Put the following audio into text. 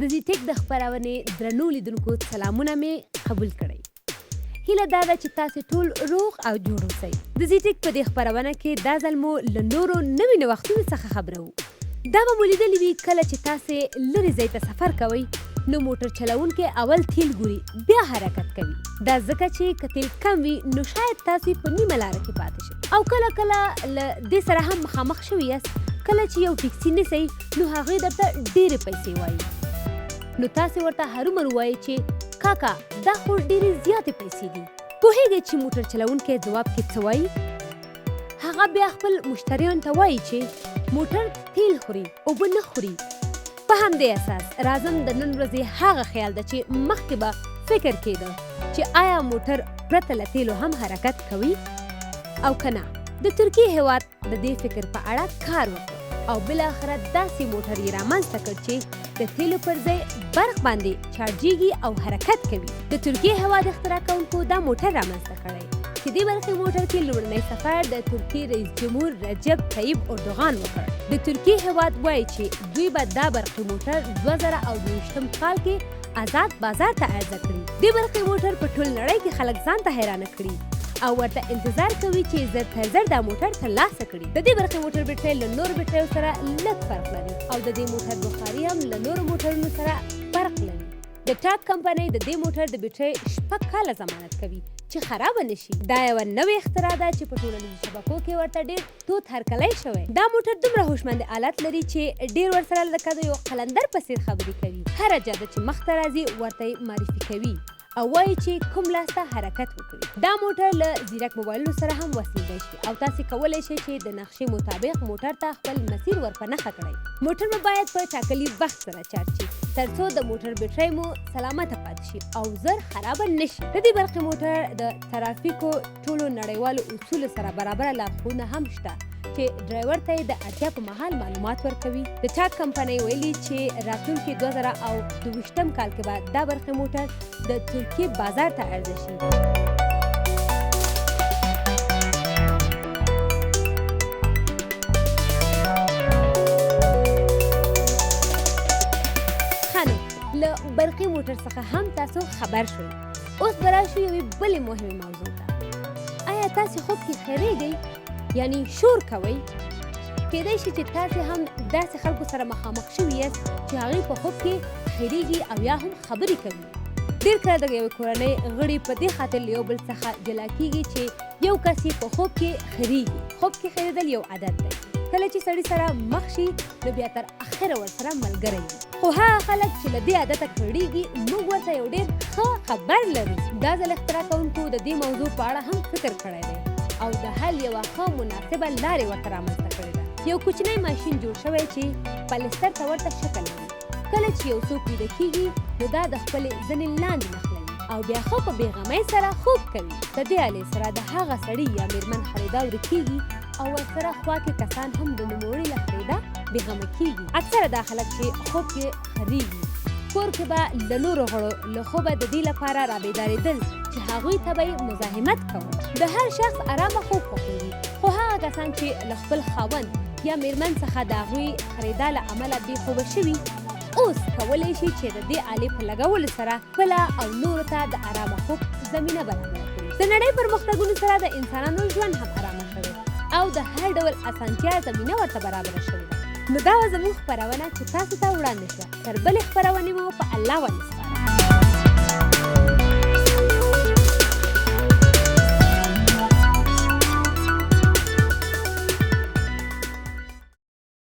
د زیټیک د خپرونې درنو لیدونکو سلامونه مې قبول کړئ. هیله دا ده چې تاسې ټول روغ او جوړ اوسئ. د زیټیک په دې خپرونه کې دا ځل مو له نورو نوي نوښتونو څخه خبرو. دا به مو لیدلي وي کله چې تاسې لرې ځای ته سفر کوئ نو موټر چلوونکی اول تیل ګوري بیا حرکت کوي. دا ځکه چې که تیل کم وي نو شاید تاسې په نیمه لاره کې پاتې شئ. او کله کله له دې سره هم مخامخ شوي یاست کله چې یو ټیکسي نیسئ نو هغوی درته ډېرې پیسې وایي. نو تاسې ورته هرومرو وایئ چې کاکا دا خو ډېرې زیاتې پیسې دي. پوهېږئ چې موټر چلوونکی ځواب کې څه وایي؟ هغه بیا خپل مشتریانو ته وایي چې موټر تیل خوري اوبه نه خوري. په همدې اساس راځم د نن ورځې هغه خیال ده چې مخکې به فکر کېده چې آیا موټر پرته له تیلو هم حرکت کوي او که نه. د ترکیې هېواد د دې فکر په اړه کار وکړ او بالاخره داسې موټر یې رامنځته کړ چې د تیلو پر ځای برق باندې چارجېږي او حرکت کوي. د ترکیې هېواد اختراع کوونکو دا موټر رامنځته کړی چې دې برقي موټر کې لومړنی سفر د ترکیې رئیس جمهور رجب طیب اردوغان وکړ. د ترکیې هېواد وایي چې دوی به دا برقي موټر 2022 کال کې آزاد بازار ته عرضه کړي. دې برقي موټر په ټول نړۍ کې خلک ځان ته حیرانه کړي او ورته انتظار کوي چې زر تر زر دا موټر ترلاسه کړي. د دې برقي موټر بیټرۍ له نورو بیټریو سره لږ فرق لري او د دې موټر بخاري هم له نورو موټرونو سره فرق لري. د ټاک کمپنۍ د دې موټر د بیټرۍ 6 کاله ضمانت کوي چې خرابه نشي. دا یوه نوې اختراع ده چې په ټولنیزو شبکو کې ورته ډېر تود هرکلی شوی. دا موټر دومره هوښمند آلات لري چې ډېر ورسره لکه د یو قلندر په څېر خبرې کوي. هره جاده چې مخته راځي ورته یې معرفي کوي او وایي چې کوم لاس ته حرکت وکړي. دا موټر له ځیرک موبایلونو سره هم وصلېدی شي او تاسې کولی شئ چې د نقشې مطابق موټر ته خپل مسیر ور په نښه کړئ. موټر به باید په ټاکلي وخت سره چارج شي تر څو د موټر بیټرۍ مو سلامته پاتې شي او زر خرابه نشي. د دې برقي موټر د ترافیکو ټولو نړیوالو اصولو سره برابره لارښوونه هم شته چې ډرایور ته یې د اړتیا په مهال معلومات ورکوي. د ټاک کمپنۍ ویلي چې راتلونکي 2022 کال کې به دا برقي موټر د ترکیې بازار ته عرضه شي. له برقي موټر څخه هم تاسو خبر شئ. اوس به راشو یوې بلې مهمې موضوع ته. آیا تاسې خوب کې خیرېږئ یعنی شور کوئ؟ کیدای شي چې تاسې هم داسې خلکو سره مخامخ شوي یاست چې هغوی په خوب کې خیرېږي او یا هم خبرې کوي. ډېر کله د یوې کورنۍ غړي په دې خاطر له یو بل څخه جلا کېږي چې یو کس یې په خوب کې خیرېږي. خوب کې خیرېدل یو عادت دی. کله چې سړي سره مخ شي نو بیا تر اخره ورسره ملګری وي. خو هغه خلک چې له دې عادته کړېږي موږ ورته یو ډېر ښه خبر لرو. دا ځل اختراع کوونکو د دې موضوع په اړه هم فکر کړی دی او د حل یوه ښه مناسبه لارې ورته رامنځته کړې ده. یو کوچنی ماشین جوړ شوی چې پلستر ته ورته شکل لري. کله چې یو څوک ویده کېږي نو دا د خپلې زنې لاندې نښلوي او بیا ښه په بېغمۍ سره خوب کوي. د دې آلې سره د هغه سړي یا میرمن خریدا ورک کېږي او ورسره خوا کې کسان هم د نوموړي له خریده بېغمه کېږي. اکثره دا خلک چې خوب کې خرېږي کور کې به له نورو غړو له خوبه د دې لپاره رابېدارېدل چې هغوی ته به یې مزاحمت کوو. د هر شخص ارامه خوب خوښېږي خو هغه کسان چې له خپل خاوند یا میرمن څخه د هغوی خریدا له امله بې خوبه شوي اوس کولی شي چې د دې آلې په لګولو سره خپله او نورو ته د ارامه خوب زمینه برابره کړي. د نړۍ پرمختګونو سره د انسانانو ژوند هم ارامه شوی او د هر ډول اسانتیا زمینه ورته برابره شوې ده. نو دا زموږ خپرونه چې تاسو ته وړاندې شوه. تر بلې خپرونې مو په الله ونسپارم.